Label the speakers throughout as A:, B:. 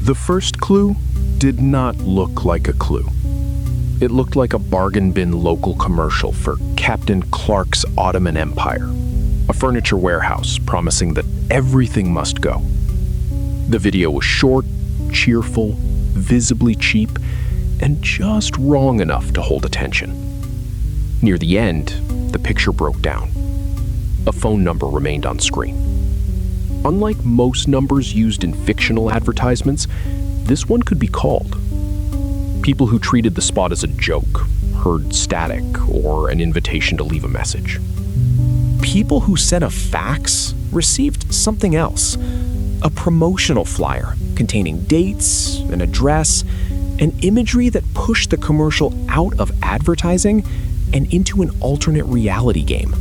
A: The first clue did not look like a clue. It looked like a bargain bin local commercial for Captain Clark's Ottoman Empire, a furniture warehouse promising that everything must go. The video was short, cheerful, visibly cheap, and just wrong enough to hold attention. Near the end, the picture broke down. A phone number remained on screen. Unlike most numbers used in fictional advertisements, this one could be called. People who treated the spot as a joke heard static or an invitation to leave a message.
B: People who sent a fax received something else, a promotional flyer containing dates, an address, and imagery that pushed the commercial out of advertising and into an alternate reality game.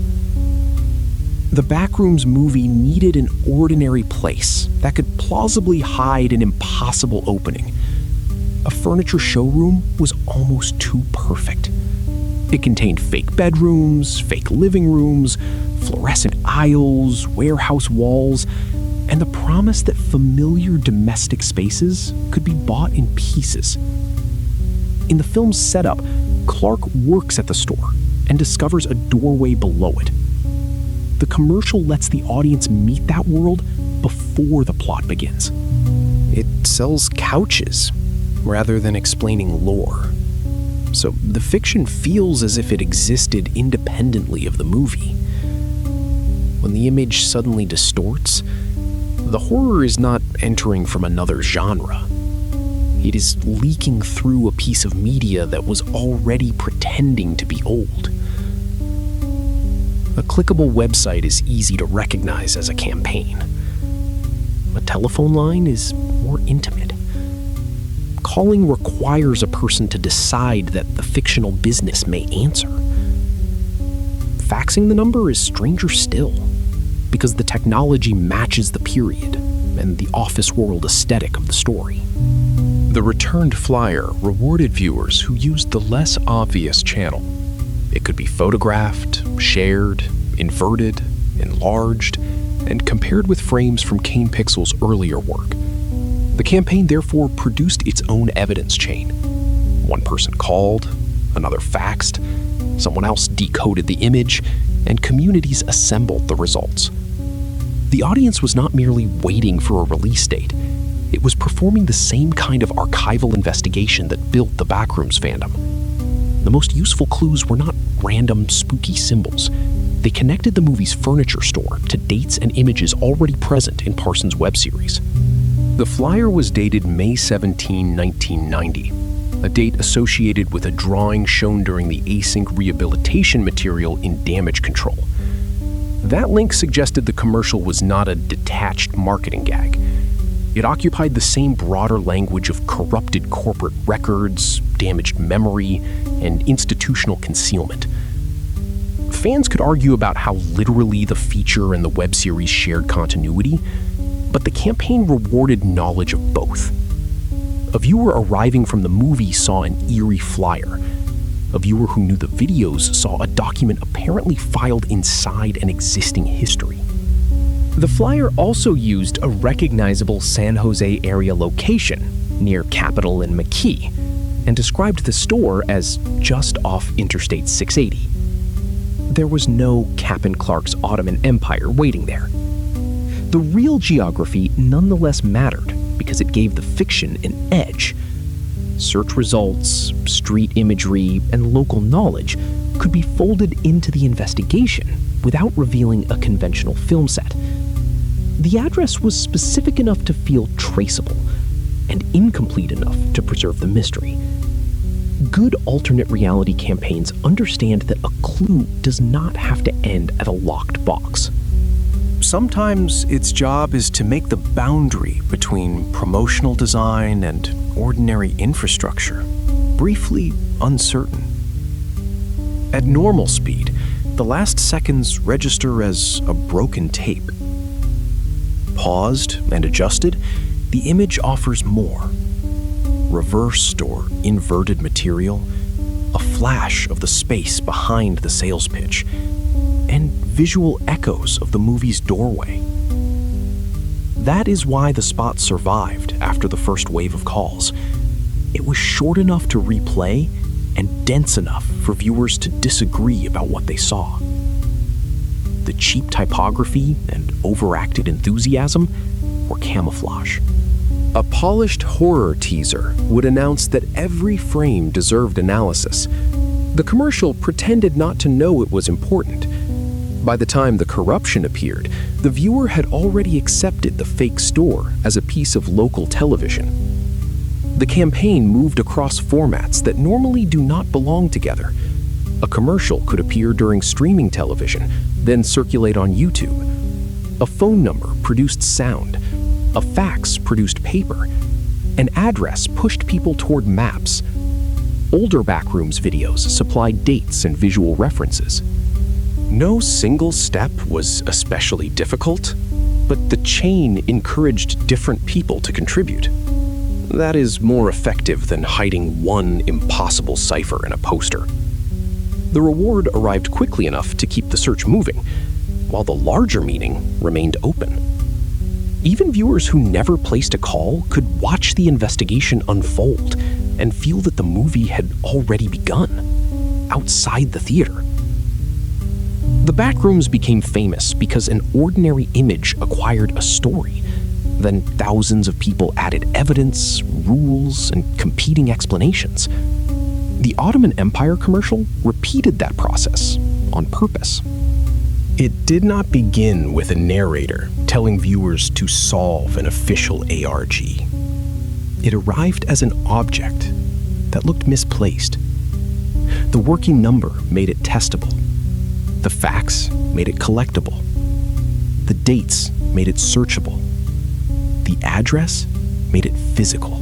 B: The Backrooms movie needed an ordinary place that could plausibly hide an impossible opening. A furniture showroom was almost too perfect. It contained fake bedrooms, fake living rooms, fluorescent aisles, warehouse walls, and the promise that familiar domestic spaces could be bought in pieces. In the film's setup, Clark works at the store and discovers a doorway below it. The commercial lets the audience meet that world before the plot begins. It sells couches rather than explaining lore. So the fiction feels as if it existed independently of the movie. When the image suddenly distorts, the horror is not entering from another genre. It is leaking through a piece of media that was already pretending to be old. A clickable website is easy to recognize as a campaign. A telephone line is more intimate. Calling requires a person to decide that the fictional business may answer. Faxing the number is stranger still, because the technology matches the period and the office world aesthetic of the story.
A: The returned flyer rewarded viewers who used the less obvious channel. It could be photographed, shared, inverted, enlarged, and compared with frames from Kane Pixels' earlier work. The campaign therefore produced its own evidence chain. One person called, another faxed, someone else decoded the image, and communities assembled the results. The audience was not merely waiting for a release date. It was performing the same kind of archival investigation that built the Backrooms fandom. The most useful clues were not random, spooky symbols. They connected the movie's furniture store to dates and images already present in Parsons' web series. The flyer was dated May 17, 1990, a date associated with a drawing shown during the async rehabilitation material in Damage Control. That link suggested the commercial was not a detached marketing gag. It occupied the same broader language of corrupted corporate records, damaged memory, and institutional concealment. Fans could argue about how literally the feature and the web series shared continuity, but the campaign rewarded knowledge of both. A viewer arriving from the movie saw an eerie flyer. A viewer who knew the videos saw a document apparently filed inside an existing history. The flyer also used a recognizable San Jose area location near Capitol and McKee, and described the store as just off Interstate 680. There was no Captain Clark's Ottoman Empire waiting there. The real geography nonetheless mattered because it gave the fiction an edge. Search results, street imagery, and local knowledge could be folded into the investigation without revealing a conventional film set. The address was specific enough to feel traceable, and incomplete enough to preserve the mystery. Good alternate reality campaigns understand that a clue does not have to end at a locked box.
B: Sometimes its job is to make the boundary between promotional design and ordinary infrastructure briefly uncertain. At normal speed, the last seconds register as a broken tape. Paused and adjusted, the image offers more. Reversed or inverted material, a flash of the space behind the sales pitch, and visual echoes of the movie's doorway. That is why the spot survived after the first wave of calls. It was short enough to replay and dense enough for viewers to disagree about what they saw. The cheap typography and overacted enthusiasm were camouflage. A polished horror teaser would announce that every frame deserved analysis. The commercial pretended not to know it was important. By the time the corruption appeared, the viewer had already accepted the fake store as a piece of local television. The campaign moved across formats that normally do not belong together. A commercial could appear during streaming television, then circulate on YouTube. A phone number produced sound. A fax produced paper. An address pushed people toward maps. Older Backrooms videos supplied dates and visual references. No single step was especially difficult, but the chain encouraged different people to contribute. That is more effective than hiding one impossible cipher in a poster. The reward arrived quickly enough to keep the search moving, while the larger meaning remained open. Even viewers who never placed a call could watch the investigation unfold and feel that the movie had already begun, outside the theater. The Backrooms became famous because an ordinary image acquired a story. Then thousands of people added evidence, rules, and competing explanations. The Ottoman Empire commercial repeated that process on purpose. It did not begin with a narrator telling viewers to solve an official ARG. It arrived as an object that looked misplaced. The working number made it testable. The fax made it collectible. The dates made it searchable. The address made it physical.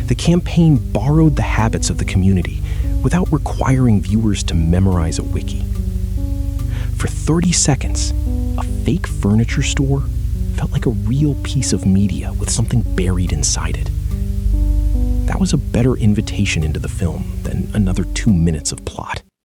B: The campaign borrowed the habits of the community without requiring viewers to memorize a wiki. For 30 seconds, a fake furniture store felt like a real piece of media with something buried inside it. That was a better invitation into the film than another 2 minutes of plot.